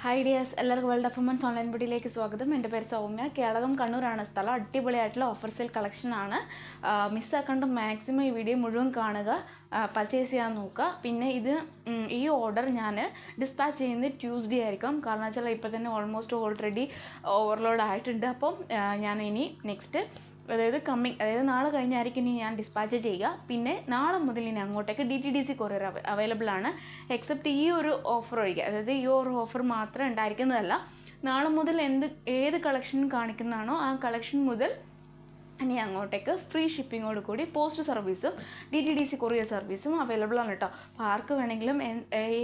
Hi dears, എല്ലാവർക്കും world of women's online ബുട്ടിയിലേക്ക് സ്വാഗതം. എൻ്റെ പേര് സൗമ്യ. കേളകം കണ്ണൂരാണ് സ്ഥലം. അടിപൊളിയായിട്ടുള്ള ഓഫർ സെയിൽ കളക്ഷനാണ്. മിസ്സാക്കേണ്ട മാക്സിമം ഈ വീഡിയോ മുഴുവൻ കാണുക, പർച്ചേസ് ചെയ്യാൻ നോക്കുക. പിന്നെ ഈ ഓർഡർ ഞാൻ ഡിസ്പാച്ച് ചെയ്യുന്നത് ട്യൂസ്ഡേ ആയിരിക്കും. കാരണം വെച്ചാൽ ഇപ്പോൾ തന്നെ ഓൾറെഡി ഓവർലോഡ് ആയിട്ടുണ്ട്. അപ്പം ഞാൻ ഇനി നെക്സ്റ്റ് അതായത് നാളെ കഴിഞ്ഞായിരിക്കും ഇനി ഞാൻ ഡിസ്പാച്ച് ചെയ്യുക. പിന്നെ നാളെ മുതൽ ഇനി അങ്ങോട്ടേക്ക് DTDC കൊറിയർ അവൈലബിൾ ആണ്. എക്സെപ്റ്റ് ഈ ഒരു ഓഫർ ഒഴികെ, അതായത് ഈ ഒരു ഓഫർ മാത്രം ഉണ്ടായിരിക്കുന്നതല്ല. നാളെ മുതൽ ഏത് കളക്ഷൻ കാണിക്കുന്നതാണോ ആ കളക്ഷൻ മുതൽ ഇനി അങ്ങോട്ടേക്ക് ഫ്രീ ഷിപ്പിങ്ങോട് കൂടി പോസ്റ്റ് സർവീസും DTDC കൊറിയർ സർവീസും അവൈലബിൾ ആണ് കേട്ടോ. അപ്പോൾ ആർക്ക് വേണമെങ്കിലും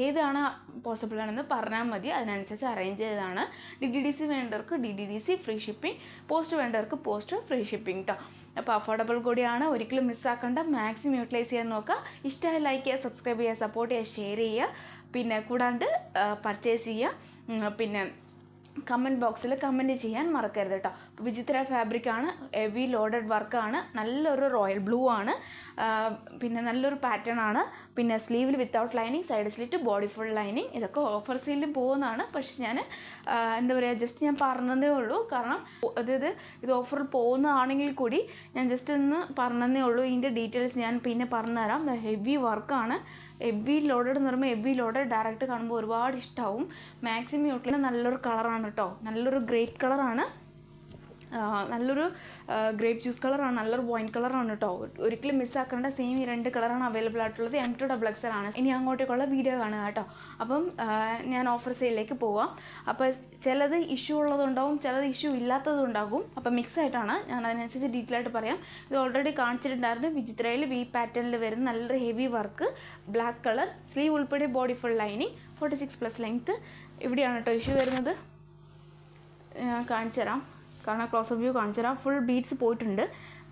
ഏതാണ് പോസിബിൾ ആണെന്ന് പറഞ്ഞാൽ മതി, അതിനനുസരിച്ച് അറേഞ്ച് ചെയ്തതാണ്. DTDC വേണ്ടവർക്ക് DTDC ഫ്രീ ഷിപ്പിംഗ്, പോസ്റ്റ് വേണ്ടവർക്ക് പോസ്റ്റ് ഫ്രീ ഷിപ്പിംഗ് കേട്ടോ. അപ്പോൾ അഫോർഡബിൾ കൂടിയാണ്, ഒരിക്കലും മിസ്സാക്കേണ്ട. മാക്സിമം യൂട്ടിലൈസ് ചെയ്യാൻ നോക്കുക. ഇഷ്ടമായി ലൈക്ക് ചെയ്യുക, സബ്സ്ക്രൈബ് ചെയ്യുക, സപ്പോർട്ട് ചെയ്യുക, ഷെയർ ചെയ്യുക. പിന്നെ കൂടാണ്ട് പർച്ചേസ് ചെയ്യുക. പിന്നെ കമൻറ്റ് ബോക്സിൽ കമൻറ്റ് ചെയ്യാൻ മറക്കരുത് കേട്ടോ. വിചിത്ര ഫാബ്രിക്കാണ്, ഹെവി ലോഡഡ് വർക്കാണ്, നല്ലൊരു റോയൽ ബ്ലൂ ആണ്, പിന്നെ നല്ലൊരു പാറ്റേൺ ആണ്. പിന്നെ സ്ലീവിൽ without lining, side slit, body full lining. ഇതൊക്കെ ഓഫർ സെയിലിൽ പോകുന്നതാണ്. പക്ഷെ ഞാൻ എന്താ പറയുക, ജസ്റ്റ് ഞാൻ പറഞ്ഞതേ ഉള്ളൂ. കാരണം അതായത് ഇത് ഓഫറിൽ പോകുന്നതാണെങ്കിൽ കൂടി ഞാൻ ജസ്റ്റ് ഒന്ന് പറഞ്ഞതേ ഉള്ളൂ. ഇതിൻ്റെ ഡീറ്റെയിൽസ് ഞാൻ പിന്നെ പറഞ്ഞുതരാം. ഹെവി വർക്കാണ്, ഹെവി ലോഡഡ് എന്ന് പറയുമ്പോൾ ഹെവി ലോഡഡ് ഡയറക്റ്റ് കാണുമ്പോൾ ഒരുപാട് ഇഷ്ടമാവും. മാക്സിമം യൂട്ടിൽ നല്ലൊരു കളറാണ് കേട്ടോ, നല്ലൊരു ഗ്രേപ്പ് കളറാണ്, നല്ലൊരു ഗ്രേപ്പ് ജ്യൂസ് കളറാണ്, നല്ലൊരു വൈൻ കളറാണ് കേട്ടോ. ഒരിക്കലും മിസ്സാക്കേണ്ട. സെയിം ഈ രണ്ട് കളറാണ് അവൈലബിൾ ആയിട്ടുള്ളത്. M2XX ആണ്. ഇനി അങ്ങോട്ടേക്കുള്ള വീഡിയോ കാണുക കേട്ടോ. അപ്പം ഞാൻ ഓഫർ സെയിലേക്ക് പോവാം. അപ്പോൾ ചിലത് ഇഷ്യൂ ഉള്ളതുണ്ടാവും, ചിലത് ഇഷ്യൂ ഇല്ലാത്തതുണ്ടാകും. അപ്പം മിക്സ് ആയിട്ടാണ്, ഞാൻ അതിനനുസരിച്ച് ഡീറ്റെയിൽ ആയിട്ട് പറയാം. ഇത് ഓൾറെഡി കാണിച്ചിട്ടുണ്ടായിരുന്നു. വിചിത്രയിൽ V പാറ്റേണിൽ വരുന്ന നല്ലൊരു heavy work, black colour, sleeve ഉൾപ്പെടെ ബോഡി ഫുൾ ലൈനിങ്, 46+ ലെങ്ത്ത്. ഇവിടെയാണ് കേട്ടോ ഇഷ്യൂ വരുന്നത്. കാണിച്ചു തരാം, കാരണം ക്ലോസ് വ്യൂ കാണിച്ചു തരാം. ഫുൾ ബീഡ്സ് പോയിട്ടുണ്ട്,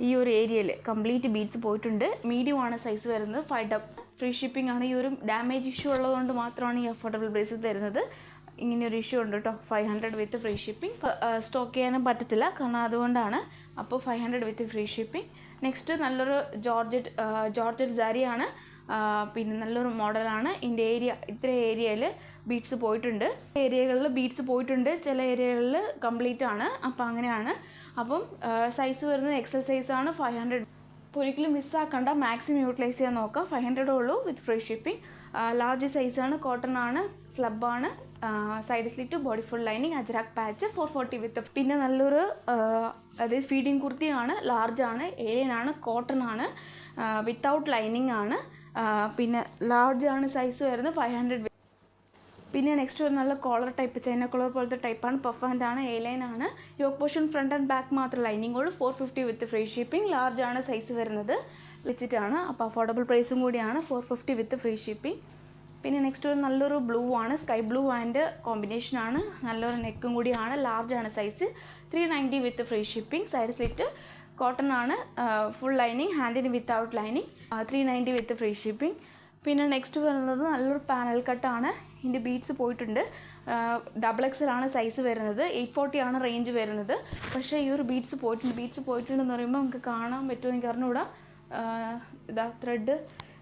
ഈ ഒരു ഏരിയയിൽ കംപ്ലീറ്റ് ബീഡ്സ് പോയിട്ടുണ്ട്. മീഡിയം ആണ് സൈസ് വരുന്നത്. 5 ഫ്രീ ഷിപ്പിംഗ് ആണ്. ഈ ഒരു ഡാമേജ് ഇഷ്യൂ ഉള്ളതുകൊണ്ട് മാത്രമാണ് ഈ അഫോർഡബിൾ പ്രൈസ് തരുന്നത്. ഇങ്ങനെ ഒരു ഇഷ്യൂ ഉണ്ട് കേട്ടോ. 500 വിത്ത് ഫ്രീ ഷിപ്പിംഗ്. സ്റ്റോക്ക് ചെയ്യാനും പറ്റത്തില്ല, കാരണം അതുകൊണ്ടാണ്. അപ്പോൾ 500 വിത്ത് ഫ്രീ ഷിപ്പിംഗ്. നെക്സ്റ്റ് നല്ലൊരു ജോർജറ്റ് സാരിയാണ്. പിന്നെ നല്ലൊരു മോഡലാണ്. ഇതിൻ്റെ ഇത്ര ഏരിയയിൽ ബീഡ്സ് പോയിട്ടുണ്ട്. ഏരിയകളിൽ ബീഡ്സ് പോയിട്ടുണ്ട്, ചില ഏരിയകളിൽ കംപ്ലീറ്റ് ആണ്. അപ്പോൾ അങ്ങനെയാണ്. അപ്പം സൈസ് വരുന്നത് XL സൈസാണ്. 500. അപ്പോൾ ഒരിക്കലും മിസ്സാക്കണ്ട, മാക്സിമം യൂട്ടിലൈസ് ചെയ്യാൻ നോക്കുക. 500 ഉള്ളൂ വിത്ത് ഫ്രീ ഷിപ്പിംഗ്. ലാർജ് സൈസാണ്, കോട്ടൺ ആണ്, സ്ലബാണ്, side slit, body full lining, Ajrakh patch, 440 with. പിന്നെ നല്ലൊരു അതായത് ഫീഡിങ് കുർത്തിയാണ്, ലാർജാണ്, ഏലിയനാണ്, കോട്ടൺ ആണ്, വിത്തൗട്ട് ലൈനിങ് ആണ്. പിന്നെ ലാർജ് ആണ് സൈസ് വരുന്നത്. 500. പിന്നെ നെക്സ്റ്റ് ഒരു നല്ല കോളർ ടൈപ്പ്, ചൈന കോളർ പോലത്തെ ടൈപ്പാണ്, പഫ് ഹാൻഡ് ആണ്, A-ലൈൻ ആണ്. Yoke portion front and back മാത്രം ലൈനിങ് ഉള്ളൂ. 450 വിത്ത് ഫ്രീ ഷിപ്പിംഗ്. ലാർജ് ആണ് സൈസ് വരുന്നത്, ലിച്ചിട്ടാണ്. അപ്പോൾ അഫോർഡബിൾ പ്രൈസും കൂടിയാണ്. 450 വിത്ത് ഫ്രീ ഷിപ്പിംഗ്. പിന്നെ നെക്സ്റ്റ് ഒരു നല്ലൊരു ബ്ലൂ ആണ്, സ്കൈ ബ്ലൂ ആൻഡ് കോമ്പിനേഷനാണ്, നല്ലൊരു നെക്കും കൂടിയാണ്. ലാർജ് ആണ് size. 390 with free shipping. Side slit cotton ആണ്, ഫുൾ ലൈനിങ്, ഹാൻഡിന് without lining, 390 with free shipping. പിന്നെ നെക്സ്റ്റ് വരുന്നത് നല്ലൊരു പാനൽ കട്ടാണ്. ഇതിൻ്റെ ബീഡ്സ് പോയിട്ടുണ്ട്. XXL ആണ് സൈസ് വരുന്നത്. 840 ആണ് റേഞ്ച് വരുന്നത്. പക്ഷേ ഈ ഒരു ബീഡ്സ് പോയിട്ടുണ്ടെന്ന് പറയുമ്പോൾ നമുക്ക് കാണാൻ പറ്റുമോ എനിക്ക് അറിഞ്ഞൂടാ. ഇതാ ത്രെഡ്,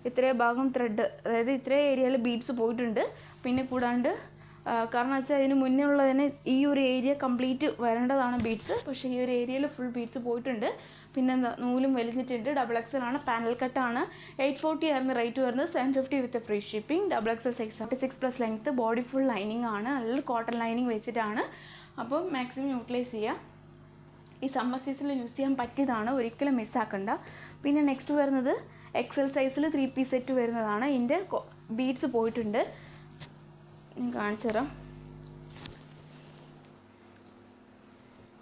ഇത്രയും ഭാഗം ത്രെഡ്, അതായത് ഇത്രയും ഏരിയയിൽ ബീഡ്സ് പോയിട്ടുണ്ട്. പിന്നെ കൂടാണ്ട് കാരണം വെച്ചാൽ അതിന് മുന്നേ ഉള്ളതിന് ഈ ഒരു ഏരിയ കംപ്ലീറ്റ് വരേണ്ടതാണ് ബീഡ്സ്. പക്ഷേ ഈ ഒരു ഏരിയയിൽ ഫുൾ ബീഡ്സ് പോയിട്ടുണ്ട്. പിന്നെ നൂലും വലിഞ്ഞിട്ടുണ്ട്. XXL ആണ്, പാനൽ കട്ടാണ്. 840 ആയിരുന്നു റേറ്റ് വരുന്നത്. 750 വിത്ത് free shipping. XXL size, 46+ length, body full lining ആണ്, നല്ലൊരു കോട്ടൺ ലൈനിങ് വെച്ചിട്ടാണ്. അപ്പോൾ മാക്സിമം യൂട്ടിലൈസ് ചെയ്യുക. ഈ സമ്മർ സീസണിൽ യൂസ് ചെയ്യാൻ പറ്റിയതാണ്, ഒരിക്കലും മിസ്സാക്കണ്ട. പിന്നെ നെക്സ്റ്റ് വരുന്നത് XL സൈസിൽ 3 പീസ് സെറ്റ് വരുന്നതാണ്. ഇതിൻ്റെ ബീഡ്സ് പോയിട്ടുണ്ട്, ഞാൻ കാണിച്ചു തരാം.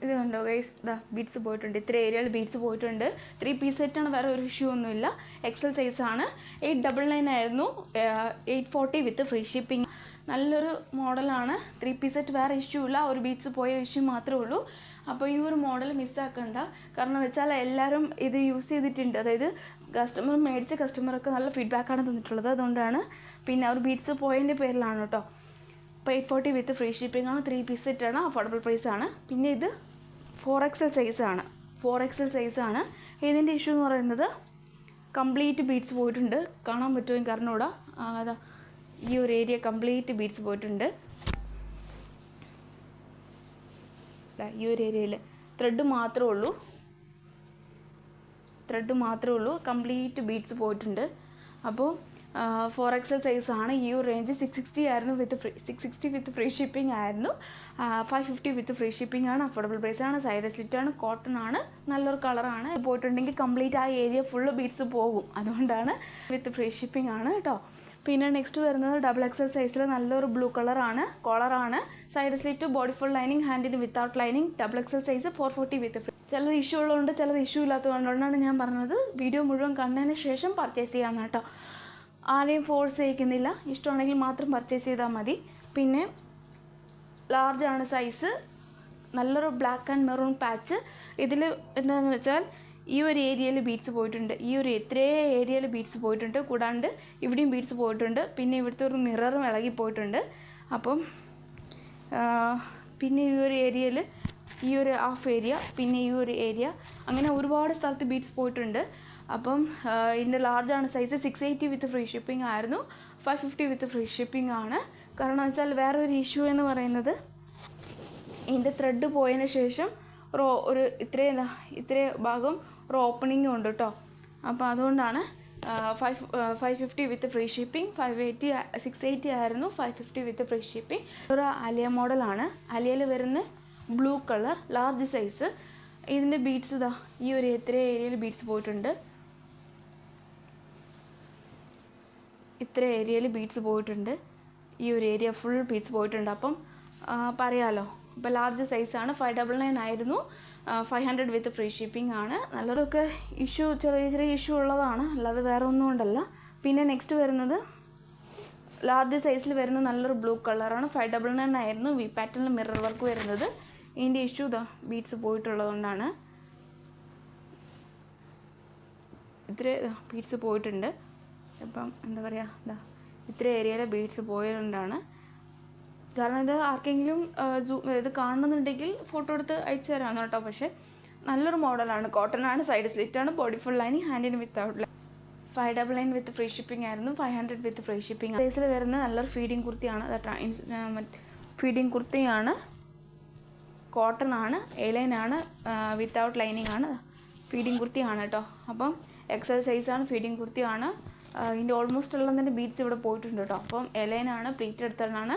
ഇത് കണ്ടോ ഗൈസ്, ഇതാ ബീഡ്സ് പോയിട്ടുണ്ട്. ഇത്ര ഏരിയയിൽ ബീഡ്സ് പോയിട്ടുണ്ട്. 3 പീസ് സെറ്റാണ്, വേറെ ഒരു ഇഷ്യൂ ഒന്നുമില്ല. XL സൈസാണ്. 899 ആയിരുന്നു, 840 വിത്ത് ഫ്രീ ഷിപ്പിംഗ്. നല്ലൊരു മോഡലാണ്. 3 പീസ് സെറ്റ്, വേറെ ഇഷ്യൂ ഇല്ല, ഒരു ബീഡ്സ് പോയ ഇഷ്യൂ മാത്രമേ ഉള്ളൂ. അപ്പോൾ ഈ ഒരു മോഡൽ മിസ്സാക്കണ്ട. കാരണം വെച്ചാൽ എല്ലാവരും ഇത് യൂസ് ചെയ്തിട്ടുണ്ട്, അതായത് മേടിച്ച കസ്റ്റമറൊക്കെ നല്ല ഫീഡ്ബാക്കാണ് തന്നിട്ടുള്ളത്, അതുകൊണ്ടാണ്. പിന്നെ ഒരു ബീഡ്സ് പോയതിൻ്റെ പേരിലാണ് കേട്ടോ. അപ്പോൾ 840 വിത്ത് ഫ്രീ ഷിപ്പിംഗ് ആണ്. 3 പീസ് സെറ്റാണ്, അഫോർഡബിൾ പ്രൈസാണ്. പിന്നെ ഇത് 4XL സൈസാണ്. ഇതിൻ്റെ ഇഷ്യൂ എന്ന് പറയുന്നത് കംപ്ലീറ്റ് ബീഡ്സ് പോയിട്ടുണ്ട്. കാണാൻ പറ്റുമോ എനിക്ക് അറിഞ്ഞൂടാ. അതാ ഈ ഒരു ഏരിയ കംപ്ലീറ്റ് ബീഡ്സ് പോയിട്ടുണ്ട്. ഈ ഒരു ഏരിയയിൽ ത്രെഡ് മാത്രമേ ഉള്ളൂ കംപ്ലീറ്റ് ബീഡ്സ് പോയിട്ടുണ്ട്. അപ്പോൾ 4XL സൈസാണ്. ഈ ഒരു റേഞ്ച് 660 ആയിരുന്നു, 660 വിത്ത് ഫ്രീ ഷിപ്പിംഗ് ആയിരുന്നു. 550 വിത്ത് ഫ്രീ ഷിപ്പിംഗ് ആണ്. അഫോർഡബിൾ പ്രൈസ് ആണ്. സൈഡ് സ്ലിറ്റ് ആണ്, കോട്ടൺ ആണ്, നല്ലൊരു കളറാണ്. പോയിട്ടുണ്ടെങ്കിൽ കംപ്ലീറ്റ് ആ ഏരിയ ഫുള്ള് ബീഡ്സ് പോകും, അതുകൊണ്ടാണ് വിത്ത് ഫ്രീ ഷിപ്പിംഗ് ആണ് കേട്ടോ. പിന്നെ നെക്സ്റ്റ് വരുന്നത് XXL സൈസിൽ നല്ലൊരു ബ്ലൂ കളറാണ്, കോളറാണ്, side slit, body full lining, ഹാൻഡിന് without lining. XXL size 440 with free. ചിലത് ഇഷ്യൂ ഉള്ളതുകൊണ്ട് ചിലത് ഇഷ്യൂ ഇല്ലാത്തതുകൊണ്ടാണ് ഞാൻ പറഞ്ഞത് വീഡിയോ മുഴുവൻ കണ്ടതിന് ശേഷം പർച്ചേസ് ചെയ്യാമെന്ന് കേട്ടോ. ആരെയും ഫോഴ്സ് ചെയ്യിക്കുന്നില്ല, ഇഷ്ടമാണെങ്കിൽ മാത്രം പർച്ചേസ് ചെയ്താൽ മതി. പിന്നെ ലാർജ് ആണ് സൈസ്, നല്ലൊരു ബ്ലാക്ക് ആൻഡ് മെറൂൺ പാച്ച്. ഇതിൽ എന്താണെന്ന് വെച്ചാൽ ഈ ഒരു ഏരിയയിൽ ബീഡ്സ് പോയിട്ടുണ്ട്, ഇത്രയും ഏരിയയിൽ ബീഡ്സ് പോയിട്ടുണ്ട്, കൂടാണ്ട് ഇവിടെയും ബീഡ്സ് പോയിട്ടുണ്ട്. പിന്നെ ഇവിടുത്തെ ഒരു മിററും ഇളകി പോയിട്ടുണ്ട്. അപ്പം പിന്നെ ഈ ഒരു ഏരിയയിൽ ഈ ഒരു ഹാഫ് ഏരിയ, പിന്നെ ഈ ഒരു ഏരിയ, അങ്ങനെ ഒരുപാട് സ്ഥലത്ത് ബീഡ്സ് പോയിട്ടുണ്ട്. അപ്പം ഇതിൻ്റെ ലാർജാണ് സൈസ്. 680 വിത്ത് ഫ്രീ ഷിപ്പിംഗ് ആയിരുന്നു, 550 വിത്ത് ഫ്രീ ഷിപ്പിംഗ് ആണ്. കാരണം വെച്ചാൽ വേറൊരു ഇഷ്യൂ എന്ന് പറയുന്നത് ഇതിൻ്റെ ത്രെഡ് പോയതിന് ശേഷം ഇത്രയും ഭാഗം ഒരു ഓപ്പണിംഗ് ഉണ്ട് കേട്ടോ. അപ്പോൾ അതുകൊണ്ടാണ് 550 വിത്ത് ഫ്രീ ഷിപ്പിംഗ്. 680 ആയിരുന്നു, 550 വിത്ത് ഫ്രീ ഷിപ്പിംഗ്. ഒരു ആലിയ മോഡലാണ്. ആലിയയിൽ വരുന്ന ബ്ലൂ കളർ, ലാർജ് സൈസ്. ഇതിൻ്റെ ബീഡ്സ് ഈ ഒരു ഇത്രയും ഏരിയയിൽ ബീഡ്സ് പോയിട്ടുണ്ട്, ഇത്ര ഏരിയയിൽ ബീഡ്സ് പോയിട്ടുണ്ട്, ഈ ഒരു ഏരിയ ഫുൾ ബീഡ്സ് പോയിട്ടുണ്ട്. അപ്പം പറയാമല്ലോ. അപ്പോൾ ലാർജ് സൈസാണ്, 599 ആയിരുന്നു, 500 വിത്ത് ഫ്രീ ഷിപ്പിംഗ് ആണ്. നല്ലതൊക്കെ ചെറിയ ഇഷ്യൂ ഉള്ളതാണ്, അല്ലാതെ വേറെ ഒന്നും കൊണ്ടല്ല. പിന്നെ നെക്സ്റ്റ് വരുന്നത് ലാർജ് സൈസിൽ വരുന്ന നല്ലൊരു ബ്ലൂ കളറാണ്, 599 ആയിരുന്നു. വി പാറ്റേണിൽ മിറർ വർക്ക് വരുന്നത്. ഇതിൻ്റെ ഇഷ്യൂ ബീഡ്സ് പോയിട്ടുള്ളതുകൊണ്ടാണ് ഇത്ര ബീഡ്സ് പോയിട്ടുണ്ട്. ഇപ്പം എന്താ പറയുക, ഇത്ര ഏരിയയിലെ ബീഡ്സ് പോയതുകൊണ്ടാണ്. കാരണം ഇത് ആർക്കെങ്കിലും ഇത് കാണുന്നുണ്ടെങ്കിൽ ഫോട്ടോ എടുത്ത് അയച്ചു തരാമെന്ന് കേട്ടോ. പക്ഷേ നല്ലൊരു മോഡലാണ്, കോട്ടൺ ആണ്, സൈഡ് സ്ലിറ്റ് ആണ്, ബോഡി ഫുൾ ലൈനിങ്, ഹാൻഡിന് without line. 599 with free shipping ആയിരുന്നു, 500 വിത്ത് ഫ്രീ ഷിപ്പിംഗ്. സൈസിൽ വരുന്ന നല്ലൊരു ഫീഡിങ് കുർത്തിയാണ്, ഫീഡിങ് കുർത്തിയാണ്, കോട്ടൺ ആണ്, എലൈൻ ആണ്, വിത്തൗട്ട് ലൈനിങ് ആണ്, ഫീഡിങ് കുർത്തിയാണ് കേട്ടോ. അപ്പം XL സൈസാണ്, ഫീഡിങ് കുർത്തിയാണ്. ഇതിൻ്റെ ഓൾമോസ്റ്റ് എല്ലാം തന്നെ ബീഡ്സ് ഇവിടെ പോയിട്ടുണ്ട് കേട്ടോ. അപ്പം എലൈനാണ്, പ്ലീറ്റ് എടുത്തതാണ്.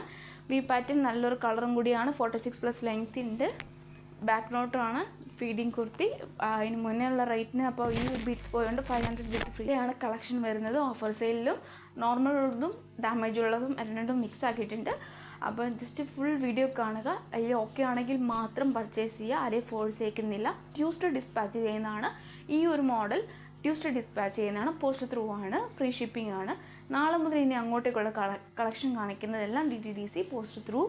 വി പാറ്റേൺ നല്ലൊരു കളറും കൂടിയാണ്, 46+ ലെങ്ത് ഉണ്ട്. ബാക്ക് നോട്ടാണ്, ഫീഡിങ് കുർത്തി. അതിന് മുന്നേ ഉള്ള റേറ്റിന് അപ്പോൾ ഈ ബീഡ്സ് പോയതുകൊണ്ട് 500 വിത്ത് ഫ്രീ ആണ് കളക്ഷൻ വരുന്നത്. ഓഫർ സെയിലും നോർമൽ ഉള്ളതും ഡാമേജ് ഉള്ളതും രണ്ടും മിക്സ് ആക്കിയിട്ടുണ്ട്. അപ്പോൾ ജസ്റ്റ് ഫുൾ വീഡിയോ കാണുക, അതിൽ ഓക്കെ ആണെങ്കിൽ മാത്രം പർച്ചേസ് ചെയ്യുക, ആരെയും ഫോഴ്സ് ചെയ്യിക്കുന്നില്ല. ട്യൂസ്ഡേ ഡിസ്പാച്ച് ചെയ്യുന്നതാണ് ഈ ഒരു മോഡൽ. ട്യൂസ്ഡേ ഡിസ്പാച്ച് ചെയ്യുന്നതാണ്, പോസ്റ്റ് ത്രൂ ആണ്, ഫ്രീ ഷിപ്പിംഗ് ആണ്. നാളെ മുതൽ ഇനി അങ്ങോട്ടേക്കുള്ള കളക്ഷൻ കാണിക്കുന്നതെല്ലാം DTDC, പോസ്റ്റ് ത്രൂ.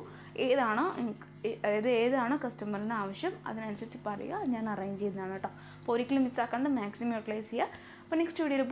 ഏതാണോ കസ്റ്റമറിന് ആവശ്യം അതിനനുസരിച്ച് പറയുക, ഞാൻ അറേഞ്ച് ചെയ്യുന്നതാണ് കേട്ടോ. അപ്പോൾ ഒരിക്കലും മിസ്സാക്കാണ്ട് മാക്സിമം യൂട്ടിലൈസ് ചെയ്യുക. അപ്പോൾ നെക്സ്റ്റ് വീഡിയോയിൽ